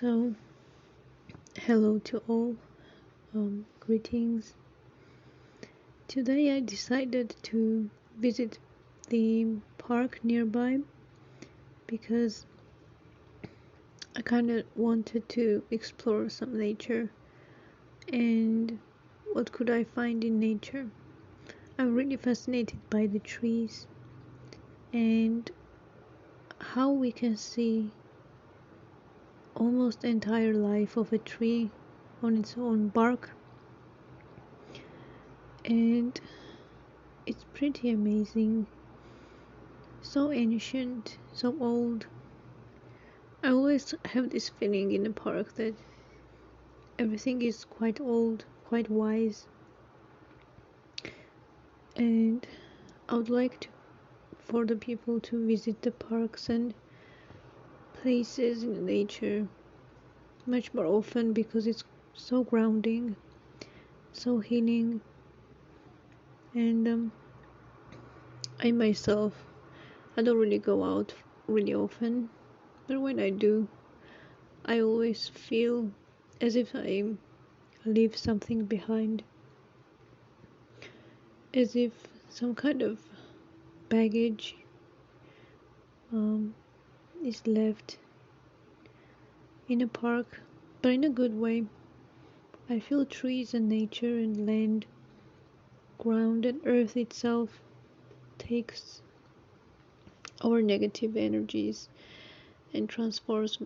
So, hello to all. Greetings. Today I decided to visit the park nearby because I kind of wanted to explore some nature and what could I find in nature. I'm really fascinated by the trees and how we can see almost the entire life of a tree on its own bark, and it's pretty amazing. So ancient, so old. I always have this feeling in the park that everything is quite old, quite wise, and I would like for the people to visit the parks and places in nature much more often because it's so grounding, so healing, and I myself, I don't really go out really often, but when I do, I always feel as if I leave something behind, as if some kind of baggage is left in a park, but in a good way. I feel trees and nature and land, ground and earth itself takes our negative energies and transforms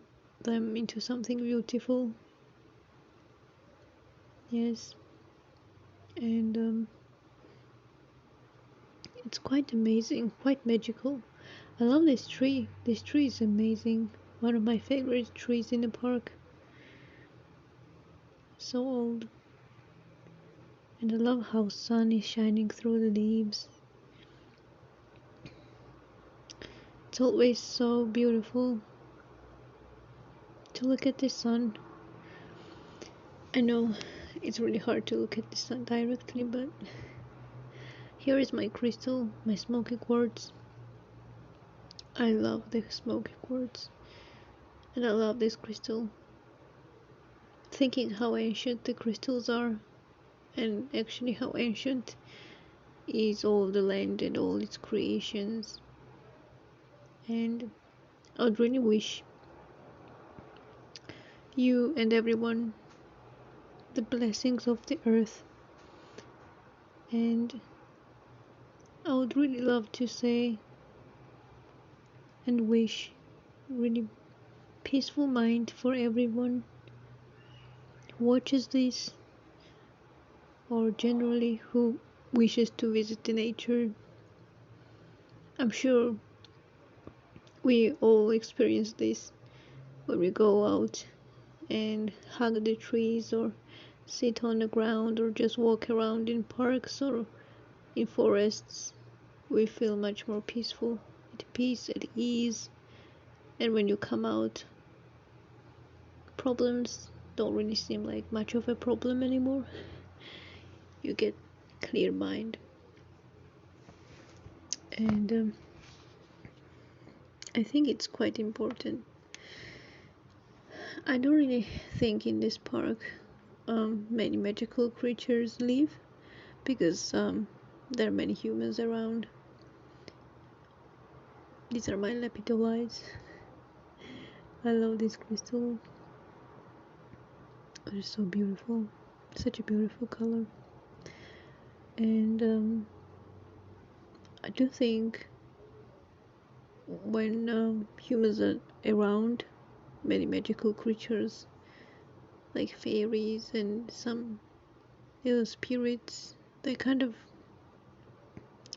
them into something beautiful. Yes, and it's quite amazing, quite magical. I love this tree. This tree is amazing. One of my favorite trees in the park. So old. And I love how sun is shining through the leaves. It's always so beautiful to look at the sun. I know it's really hard to look at the sun directly, but here is my crystal, my smoky quartz. I love the smoky quartz, and I love this crystal. Thinking how ancient the crystals are, and actually how ancient is all the land and all its creations. And I would really wish you and everyone the blessings of the earth, and I would really love to say and wish really peaceful mind for everyone who watches this or generally who wishes to visit the nature. I'm sure we all experience this when we go out and hug the trees or sit on the ground or just walk around in parks or in forests. We feel much more peaceful, at peace, at ease, and when you come out, problems don't really seem like much of a problem anymore. You get clear mind, and I think it's quite important. I don't really think in this park many magical creatures live because there are many humans around. These are my lepidolites. I love this crystal. It's so beautiful, such a beautiful color. And I do think when humans are around, many magical creatures like fairies and some little spirits, they kind of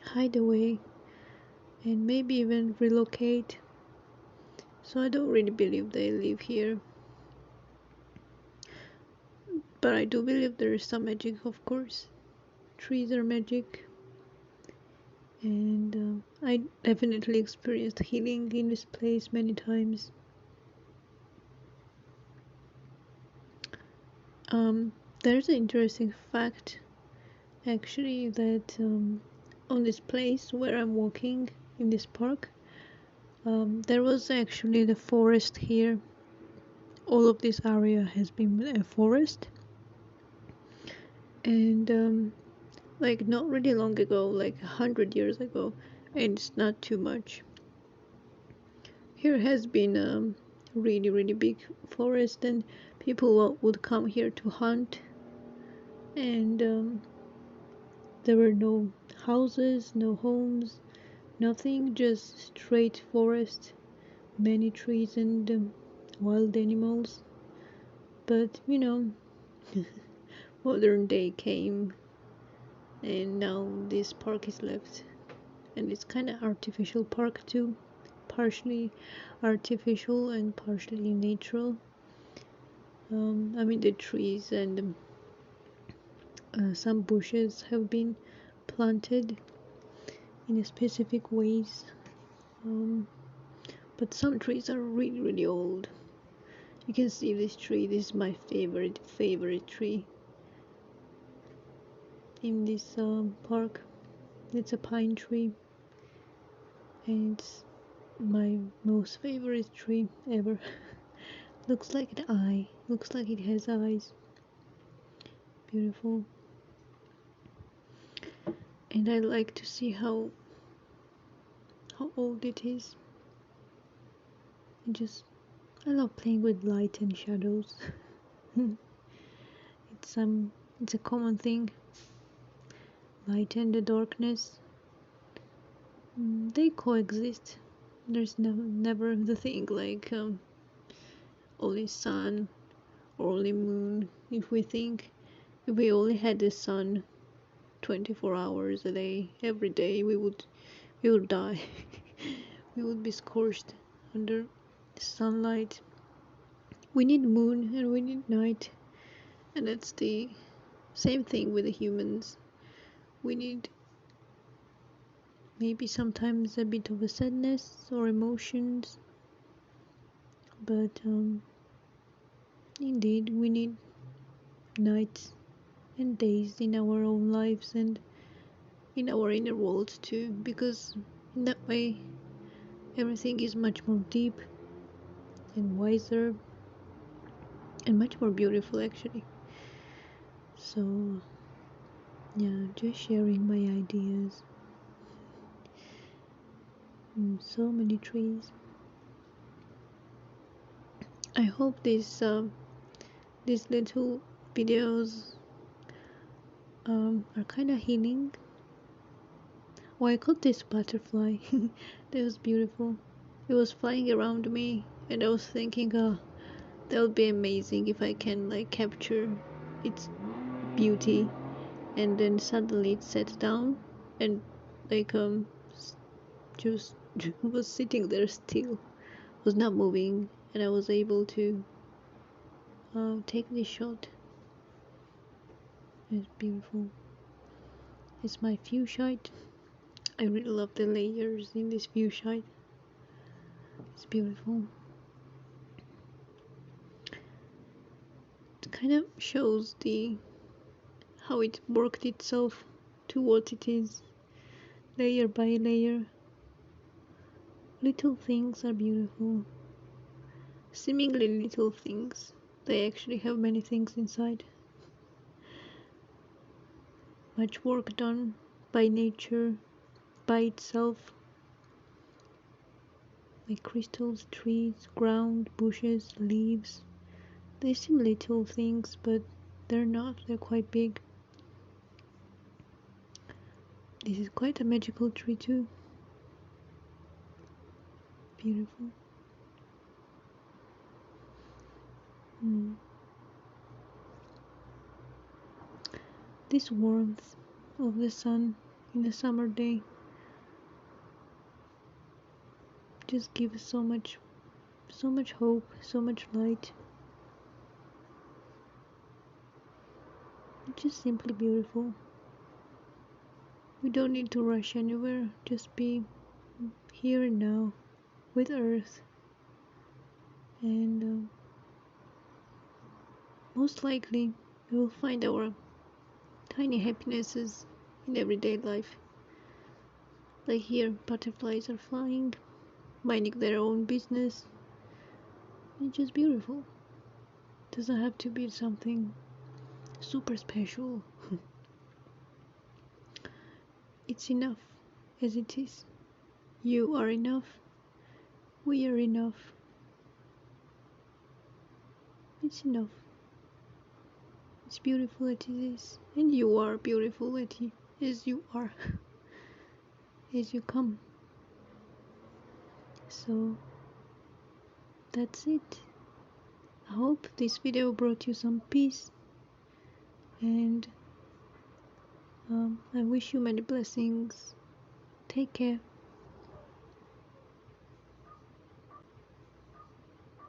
hide away and maybe even relocate. So I don't really believe they live here, but I do believe there is some magic, of course. Trees are magic, and I definitely experienced healing in this place many times. There's an interesting fact actually that on this place where I'm walking in this park, there was actually the forest here all of this area has been a forest. And like not really long ago, like 100 years ago, and it's not too much. Here has been a really big forest, and people would come here to hunt, and there were no houses, no homes, nothing, just straight forest, many trees and wild animals. But modern day came, and now this park is left, and it's kind of artificial park too, partially artificial and partially natural. I mean, the trees and some bushes have been planted in a specific ways, um, but some trees are really old. You can see this tree. This is my favorite tree in this park. It's a pine tree, and it's my most favorite tree ever. Looks like an eye. Looks like it has eyes. Beautiful. And I like to see how old it is. I love playing with light and shadows. it's it's a common thing. Light and the darkness, they coexist. There's never the thing like only sun or only moon. If we only had the sun 24 hours a day, every day, we would die. We would be scorched under sunlight. We need moon and we need night, and that's the same thing with the humans. We need maybe sometimes a bit of a sadness or emotions, but indeed we need nights and days in our own lives and in our inner world too, because in that way everything is much more deep and wiser and much more beautiful actually. So yeah, just sharing my ideas. So many trees. I hope these little videos are kind of healing. Oh, I caught this butterfly. That was beautiful. It was flying around me, and I was thinking, oh, that would be amazing if I can like capture its beauty. And then suddenly it sat down and like just was sitting there still, was not moving, and I was able to take this shot. It's beautiful. It's my Fuchsite. I really love the layers in this Fuchsite. It's beautiful. It kind of shows the how it worked itself to what it is, layer by layer. Little things are beautiful. Seemingly little things, they actually have many things inside. Much work done by nature, by itself, like crystals, trees, ground, bushes, leaves. They seem little things, but they're not, they're quite big. This is quite a magical tree too. Beautiful. This warmth of the sun in the summer day just gives so much hope, so much light. It's just simply beautiful. We don't need to rush anywhere, just be here and now with Earth, and most likely we will find our tiny happinesses in everyday life. Like here, butterflies are flying, minding their own business. It's just beautiful. Doesn't have to be something super special. It's enough as it is. You are enough. We are enough. It's enough. It's beautiful as it is. And you are beautiful as you are. As you come. So that's it. I hope this video brought you some peace, and I wish you many blessings. Take care.